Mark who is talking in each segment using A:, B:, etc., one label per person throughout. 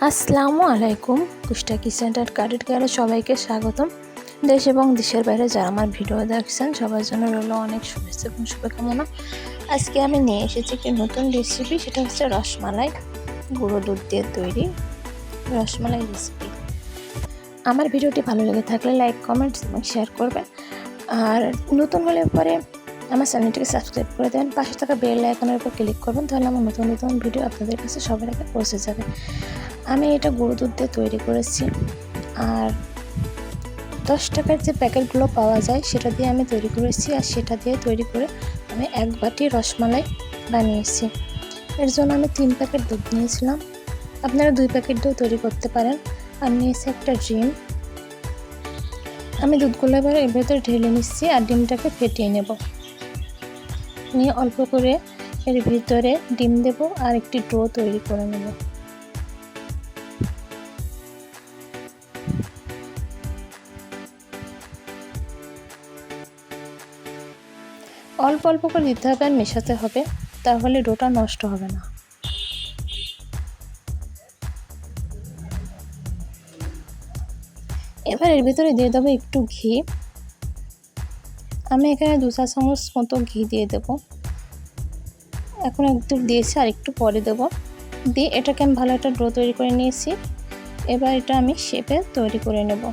A: আসসালামু আলাইকুম। কুষ্টা kitchen and কারিট গারে সবাইকে স্বাগতম। দেশ এবং দেশের বাইরে যারা আমার ভিডিও দেখছেন সবার জন্য রইল অনেক শুভেচ্ছা এবং শুভকামনা। আজকে আমি নিয়ে এসেছি একটি নতুন রেসিপি, সেটা হচ্ছে রসমালাই, গুঁড়ো দুধ দিয়ে তৈরি রসমালাই রেসিপি। আমার ভিডিওটি ভালো লেগে থাকলে লাইক, কমেন্টস এবং শেয়ার করবেন। আর নতুন হলে পরে আমার চ্যানেলটিকে সাবস্ক্রাইব করে দেবেন, পাশে থাকা বেল আইকনের উপর ক্লিক করবেন, তাহলে আমার নতুন নতুন ভিডিও আপনাদের কাছে সবার আগে পৌঁছে যাবে। আমি এটা গুঁড়ো দুধ দিয়ে তৈরি করেছি, আর 10 টাকার যে প্যাকেটগুলো পাওয়া যায় সেটা দিয়ে আমি তৈরি করেছি, আর সেটা দিয়ে তৈরি করে আমি 1 বাটি রসমালাই বানিয়েছি। এর জন্য আমি 3 প্যাকেট দুধ নিয়েছিলাম, আপনারা 2 প্যাকেট দিয়েও তৈরি করতে পারেন। আর নিয়েছি একটা ডিম। আমি দুধগুলো এবার এর ভেতরে ঢেলে নিচ্ছি আর ডিমটাকে ফেটিয়ে নেব। নিয়ে অল্প করে এর ভিতরে ডিম দেব আর একটি ডো তৈরি করে নেব। অল্প অল্প করে দিতে হবে আর মেশাতে হবে, তাহলে ডোটা নষ্ট হবে না। এবার এর ভিতরে দিয়ে দেবো একটু ঘি। আমি এখানে 2 চা চামচ মতো ঘি দিয়ে দেব। এখন একটু দিয়েছি আর একটু পরে দেব। দিয়ে এটাকে আমি ভালো একটা ডো তৈরি করে নিয়েছি। এবার এটা আমি শেপে তৈরি করে নেব।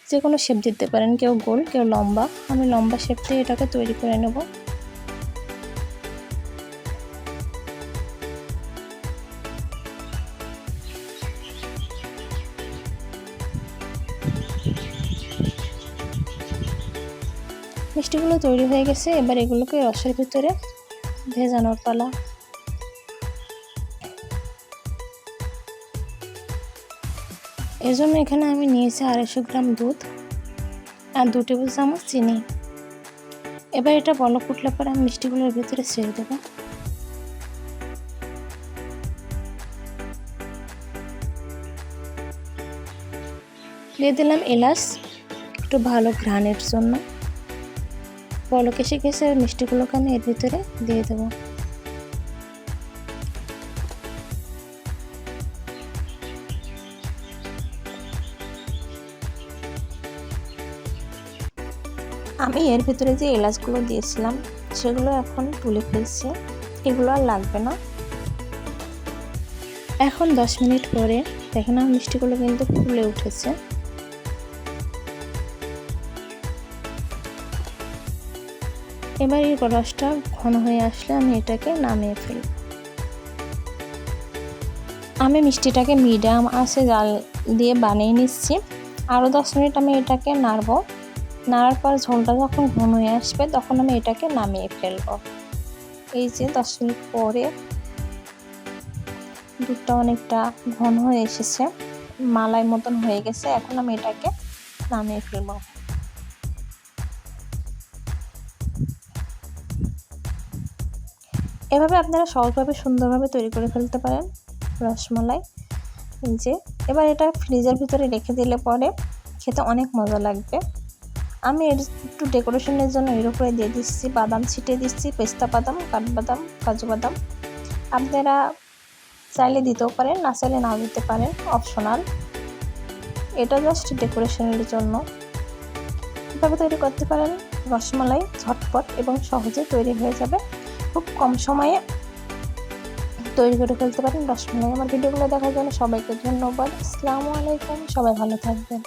A: যে কোনো শেপ দিতে পারেন, কেউ গোল কেউ লম্বা। আমি লম্বা শেপ দিয়ে এটাকে তৈরি করে নেব। মিষ্টিগুলো তৈরি হয়ে গেছে, এবার এগুলোকে রসের ভিতরে ভেজানোর পালা। এর জন্য এখানে আমি নিয়েছি 250 গ্রাম দুধ আর 2 টেবিল চামচ চিনি। এবার এটা বলক উঠলে পরে আমি মিষ্টিগুলোর ভিতরে ছেড়ে দেব। দিয়ে দিলাম এলাচ, একটু ভালো ঘ্রাণের জন্য। বলক এসে গেছে, মিষ্টিগুলোকে আমি এর ভিতরে দিয়ে দেব। আমি এর ভিতরে যে এলাচগুলো দিয়েছিলাম সেগুলো এখন তুলে ফেলছি, এগুলো আর লাগবে না। এখন 10 মিনিট পরে দেখেন মিষ্টিগুলো কিন্তু ফুলে উঠেছে। এবার এই রসটা ঘন হয়ে আসলে আমি এটাকে নামিয়ে ফেলব। আমি মিষ্টিটাকে মিডিয়াম আঁচে জাল দিয়ে বানিয়ে নিচ্ছি। আরও 10 মিনিট আমি এটাকে নাড়ব। নাড়ার পর ঝোলটা যখন ঘন হয়ে আসবে তখন আমি এটাকে নামিয়ে ফেলব। এই যে 10 মিনিট পরে দুধটা অনেকটা ঘন হয়ে এসেছে, মালাই মতন হয়ে গেছে। এখন আমি এটাকে নামিয়ে ফেলব। এভাবে আপনারা সহজভাবে সুন্দরভাবে তৈরি করে ফেলতে পারেন রসমালাই। যে এবার এটা ফ্রিজের ভিতরে রেখে দিলে পরে খেতে অনেক মজা লাগবে। আমি এর একটু ডেকোরেশনের জন্য এর উপরে দিয়ে দিচ্ছি বাদাম, ছিটিয়ে দিচ্ছি পেস্তা বাদাম, কাঠবাদাম, কাজু বাদাম। আপনারা চাইলে দিতেও পারেন, না চাইলে নাও দিতে পারেন, অপশনাল। এটা জাস্ট ডেকোরেশনের জন্য। এভাবে তৈরি করতে পারেন রসমালাই, ঝটপট এবং সহজে তৈরি হয়ে যাবে। খুব কম সময়ে তৈরি করে ফেলতে পারেন রসমালাই। আমার ভিডিওগুলো দেখার জন্য সবাইকে ধন্যবাদ। আসসালামু আলাইকুম, সবাই ভালো থাকবেন।